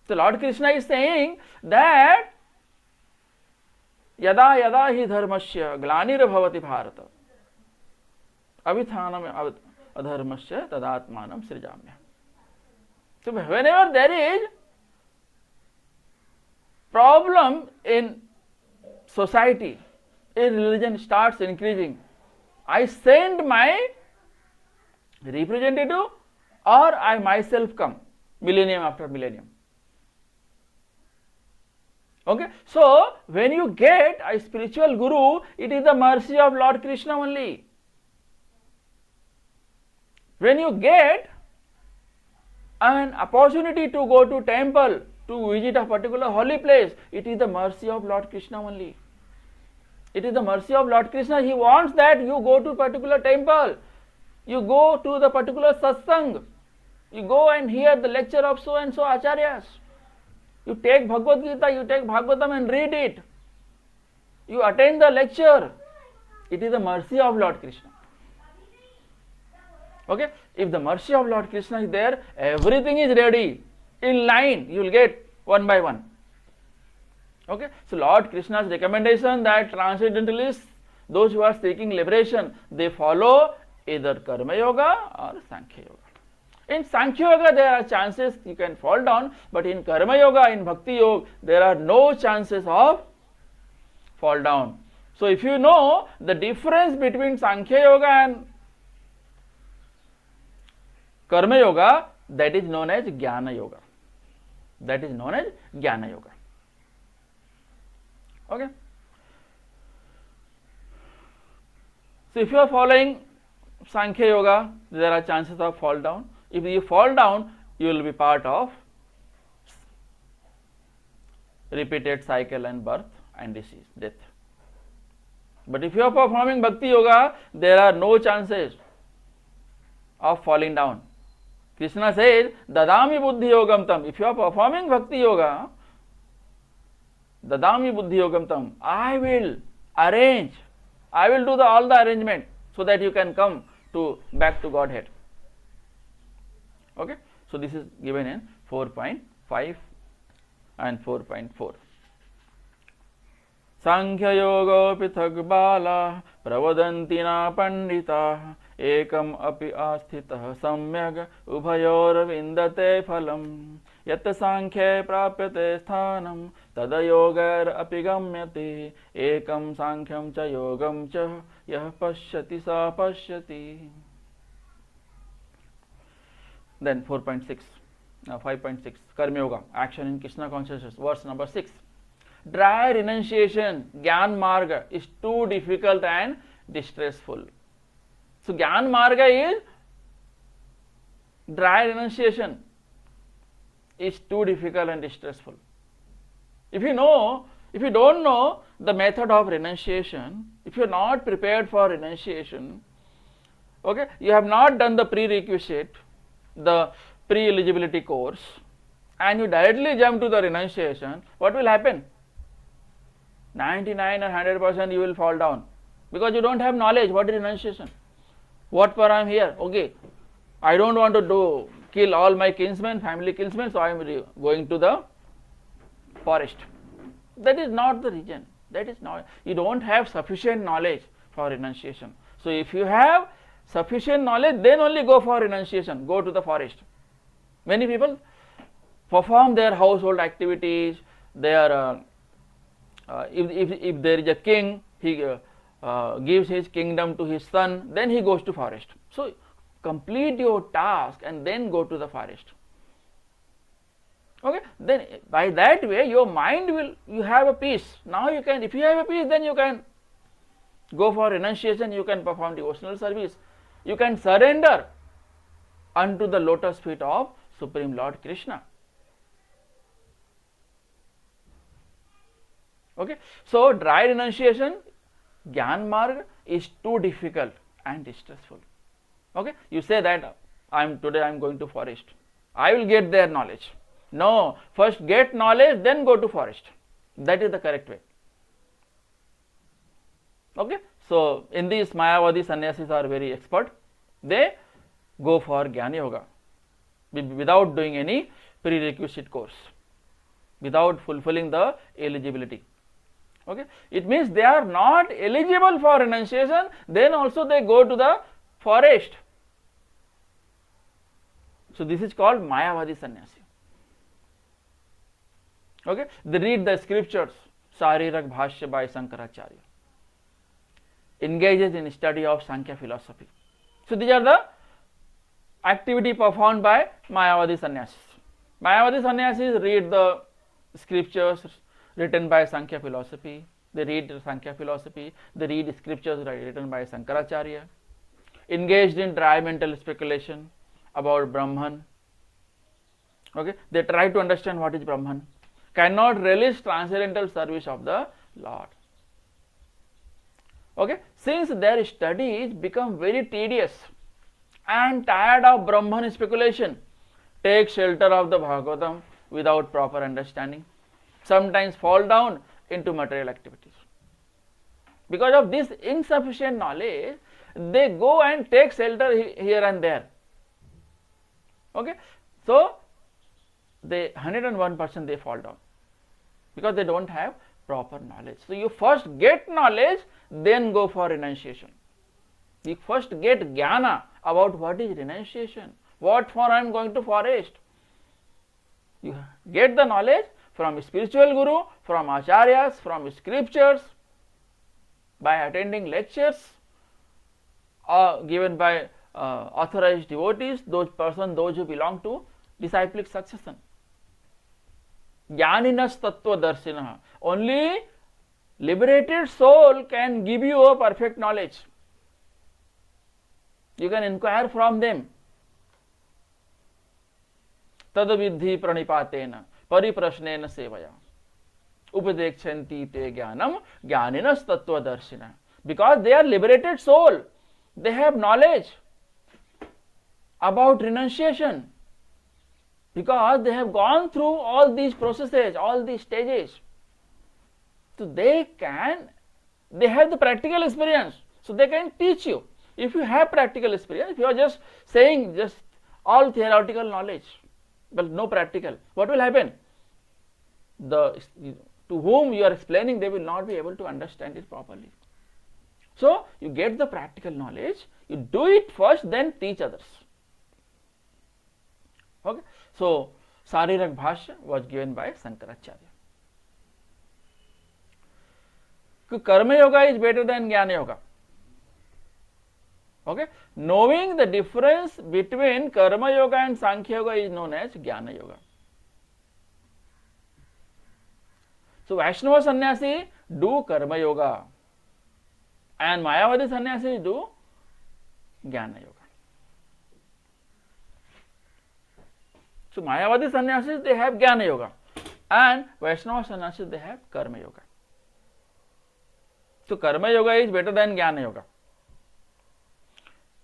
So Lord Krishna is saying that yada yada hi dharmasya glanir bhavati bharata avithanam adharmasya tadatmanam srijamya. So whenever there is problem in society, a religion starts increasing, I send my representative or I myself come, millennium after millennium. Okay, so when you get a spiritual guru, it is the mercy of Lord Krishna only. When you get an opportunity to go to temple, to visit a particular holy place, it is the mercy of Lord Krishna only. It is the mercy of Lord Krishna. He wants that you go to particular temple, you go to the particular satsang, you go and hear the lecture of so and so acharyas. You take Bhagavad Gita, you take Bhagavatam and read it. You attend the lecture. It is the mercy of Lord Krishna. Okay, if the mercy of Lord Krishna is there, everything is ready. In line, you will get one by one. Okay, so Lord Krishna's recommendation that transcendentalists, those who are seeking liberation, they follow either Karma Yoga or Sankhya Yoga. In Sankhya Yoga, there are chances you can fall down, but in Karma Yoga, in Bhakti Yoga, there are no chances of fall down. So if you know the difference between Sankhya Yoga and Karma Yoga, that is known as Jnana Yoga. That is known as Jnana Yoga. Okay. So if you are following Sankhya Yoga, there are chances of fall down. If you fall down, you will be part of repeated cycle and birth and disease, death. But if you are performing Bhakti Yoga, there are no chances of falling down. Krishna says, Dadami Buddhi Yogam Tam. If you are performing Bhakti Yoga, Dadami Buddhi Yogam Tam, I will arrange, I will do all the arrangement so that you can come back to Godhead. Okay, so this is given in 4.5 and 4.4. Sankhya Yoga Pithak Bala Pravadanti na Pandita Ekam api asthitah samyag ubhayor vindate phalam Yat Sankhya prapyate sthanam tada yogar api gamyate Ekam Sankhyam cha yogam cha yah pashyati sa pashyati. Then 4.6, 5.6, Karma Yoga, action in Krishna consciousness, verse number 6. Dry renunciation, Gyan Marga, is too difficult and distressful. So Gyan Marga is dry renunciation, is too difficult and distressful. If you don't know the method of renunciation, if you are not prepared for renunciation, okay, you have not done the prerequisite, the pre-eligibility course, and you directly jump to the renunciation, what will happen? 99 or 100% you will fall down, because you don't have knowledge what is renunciation. What for I am here? Okay, I don't want to kill all my kinsmen, family kinsmen, so I am going to the forest. That is not the reason. That is not. You don't have sufficient knowledge for renunciation. So if you have sufficient knowledge, then only go for renunciation, go to the forest. Many people perform their household activities, their if there is a king, he gives his kingdom to his son, then he goes to forest. So complete your task and then go to the forest. Okay, then by that way your mind will, you have a peace. Now you can, if you have a peace, then you can go for renunciation, you can perform devotional service, you can surrender unto the lotus feet of Supreme Lord Krishna. Okay, so dry renunciation, Gyan Marg, is too difficult and distressful. Okay, you say that today I am going to forest, I will get their knowledge. No, first get knowledge, then go to forest. That is the correct way. Okay, so in these Mayavadi sannyasis are very expert. They go for Jnana Yoga without doing any prerequisite course, without fulfilling the eligibility. Okay, it means they are not eligible for renunciation, then also they go to the forest. So this is called Mayavadi sannyasi. Okay, they read the scriptures, Sharirak Bhashya by Shankaracharya, engages in study of Sankhya philosophy. So these are the activity performed by Mayavadi sannyasis. Mayavadi sannyasis read the scriptures written by Sankhya philosophy, they read Sankhya philosophy, they read scriptures written by Shankaracharya, engaged in dry mental speculation about Brahman. Okay, they try to understand what is Brahman, cannot relish transcendental service of the Lord. Okay, since their studies become very tedious and tired of Brahman speculation, take shelter of the Bhagavatam without proper understanding, sometimes fall down into material activities. Because of this insufficient knowledge, they go and take shelter here and there. Okay, so they 101% they fall down because they don't have proper knowledge. So you first get knowledge, then go for renunciation. You first get jnana about what is renunciation, what for I am going to forest. You get the knowledge from spiritual guru, from acharyas, from scriptures, by attending lectures given by authorized devotees, those who belong to disciplic succession. Jnaninas tattvadarshinaha. Only liberated soul can give you a perfect knowledge. You can inquire from them. Tadavidhi pranipatena pariprashnena sevaya upadekshyanti te jnanam jnaninas tattvadarshina. Because they are liberated soul, they have knowledge about renunciation, because they have gone through all these processes, all these stages. So they have the practical experience, so they can teach you. If you have practical experience, if you are just saying just all theoretical knowledge but no practical, what will happen? To whom you are explaining, they will not be able to understand it properly. So you get the practical knowledge, you do it first, then teach others. Okay. So Sharirak Bhashya was given by Shankaracharya. Karma Yoga is better than Jnana Yoga. Okay. Knowing the difference between Karma Yoga and Sankhya Yoga is known as Jnana Yoga. So Vaishnava Sannyasi do Karma Yoga and Mayavadi Sannyasi do Jnana Yoga. So Mayavadi Sannyasis, they have Jnana Yoga, and Vaishnava Sannyasis, they have Karma Yoga. So Karma Yoga is better than Jnana Yoga.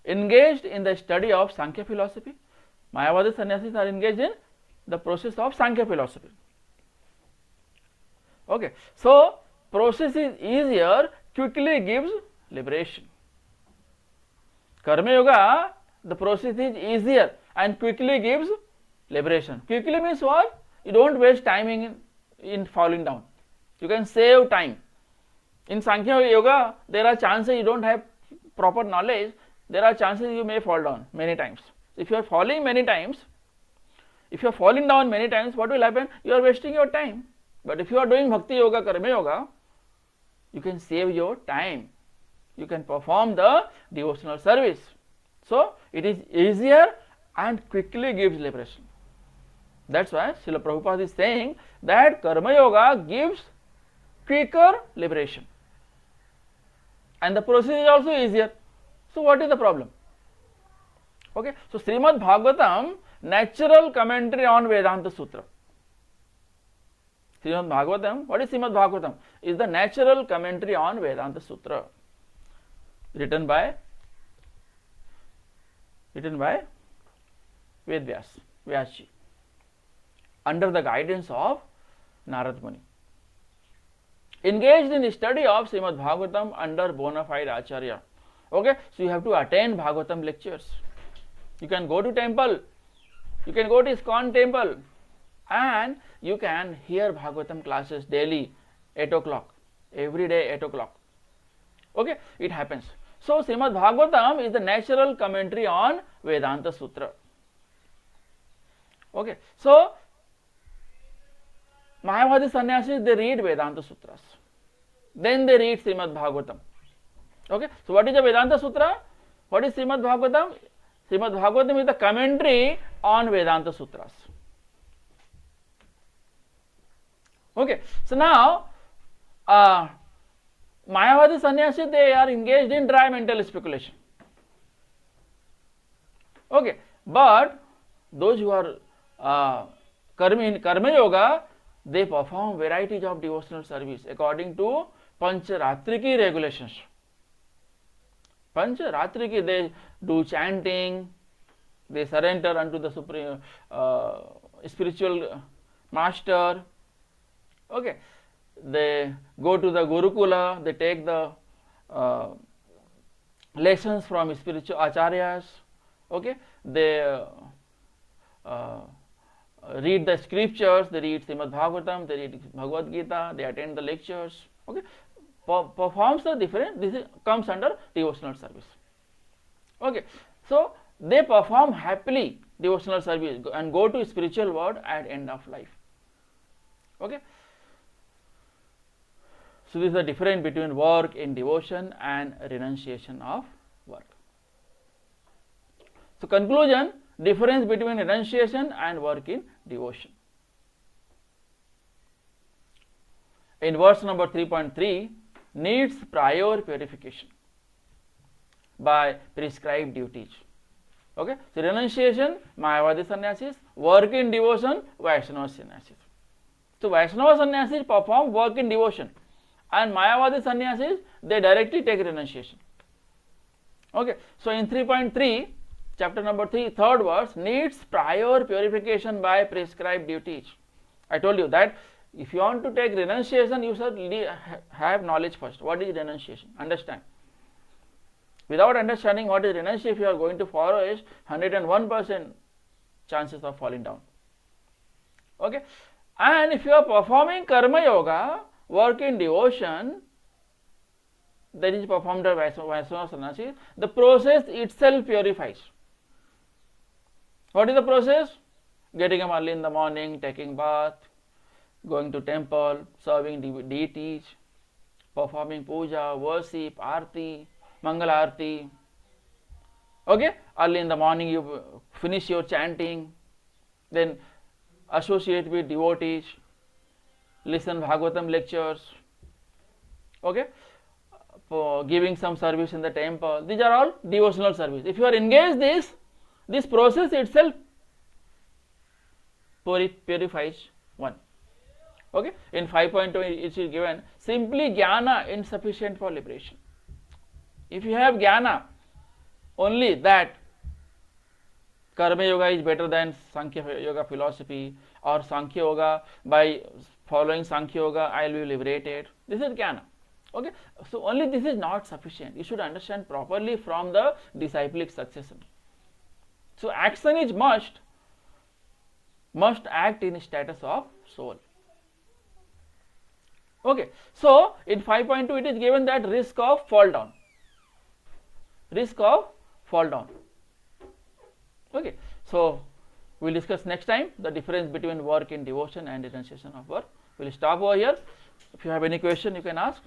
Engaged in the study of Sankhya philosophy, Mayavadi Sannyasis are engaged in the process of Sankhya philosophy. Okay, so process is easier, quickly gives liberation. Karma Yoga, the process is easier and quickly gives liberation. Quickly means what? You don't waste time in falling down. You can save time. In Sankhya Yoga, there are chances you don't have proper knowledge, there are chances you may fall down many times. If you are falling down many times, what will happen? You are wasting your time. But if you are doing Bhakti Yoga, Karma Yoga, you can save your time. You can perform the devotional service. So it is easier and quickly gives liberation. That's why Srila Prabhupada is saying that Karma Yoga gives quicker liberation. And the process is also easier. So what is the problem? Okay, so Srimad Bhagavatam, natural commentary on Vedanta Sutra. Srimad Bhagavatam, what is Srimad Bhagavatam? Is the natural commentary on Vedanta Sutra, written by Vyasji, under the guidance of Narad Muni. Engaged in the study of Srimad Bhagavatam under bona fide Acharya. Okay, so you have to attend Bhagavatam lectures. You can go to temple, you can go to ISKCON temple, and you can hear Bhagavatam classes daily, 8 o'clock, every day 8 o'clock. Okay, it happens. So Srimad Bhagavatam is the natural commentary on Vedanta Sutra. Okay, so Mayavadi Sannyasis, they read Vedanta Sutras, then they read Srimad Bhagavatam. Okay, so what is the Vedanta Sutra? What is Srimad Bhagavatam? Srimad Bhagavatam is the commentary on Vedanta Sutras. Okay, so now Mayavadi Sannyasis, they are engaged in dry mental speculation. Okay, but those who are in Karma Yoga, they perform varieties of devotional service according to Pancharatriki regulations. Pancharatriki, they do chanting, they surrender unto the supreme spiritual master. Okay, they go to the Gurukula, they take the lessons from spiritual acharyas. Okay, they read the scriptures, they read Srimad Bhagavatam, they read Bhagavad Gita, they attend the lectures. Okay, performs the different, this comes under devotional service. Okay, so they perform happily devotional service and go to spiritual world at end of life. Okay, so this is the difference between work in devotion and renunciation of work. So conclusion, difference between renunciation and work in devotion. In verse number 3.3, needs prior purification by prescribed duties. Okay, so renunciation, Mayavadi sannyasis, work in devotion, Vaishnava sannyasis. So Vaishnava sannyasis perform work in devotion, and Mayavadi sannyasis, they directly take renunciation. Okay, so in 3.3, chapter number 3, third verse, needs prior purification by prescribed duties. I told you that if you want to take renunciation, you should have knowledge first. What is renunciation? Understand. Without understanding what is renunciation, if you are going to forest, 101% chances of falling down. Okay, and if you are performing Karma Yoga, work in devotion, that is performed by Vaishnava Sannyasi, the process itself purifies. What is the process? Getting up early in the morning, taking bath, going to temple, serving deities, performing puja, worship, arti, Mangala Arti. Okay, early in the morning you finish your chanting, then associate with devotees, listen Bhagavatam lectures, okay, for giving some service in the temple. These are all devotional service. If you are engaged this process itself purifies one. Okay, in 5.2 it is given simply jnana insufficient for liberation. If you have jnana only that Karma Yoga is better than Sankhya Yoga philosophy, or Sankhya Yoga, by following Sankhya Yoga I will be liberated, this is jnana. Okay, so only this is not sufficient. You should understand properly from the disciplic succession. So action is must act in status of soul. Okay, so in 5.2 it is given that risk of fall down. Risk of fall down. Okay, so we will discuss next time the difference between work in devotion and renunciation of work. We will stop over here. If you have any question, you can ask.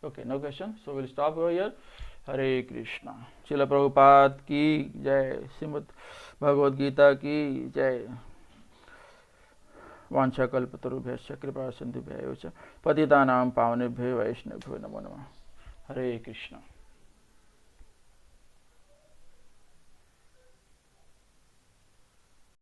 Okay, no question. So we will stop over here. Hare Krishna. Srila Prabhupada ki jai. Srimad Bhagavad Gita ki jai. Vancha kalpatarubhyasya kripa sindhubhyayocha patitanam pavanebhyo vaishnavibhyo namo namah. Hare Krishna.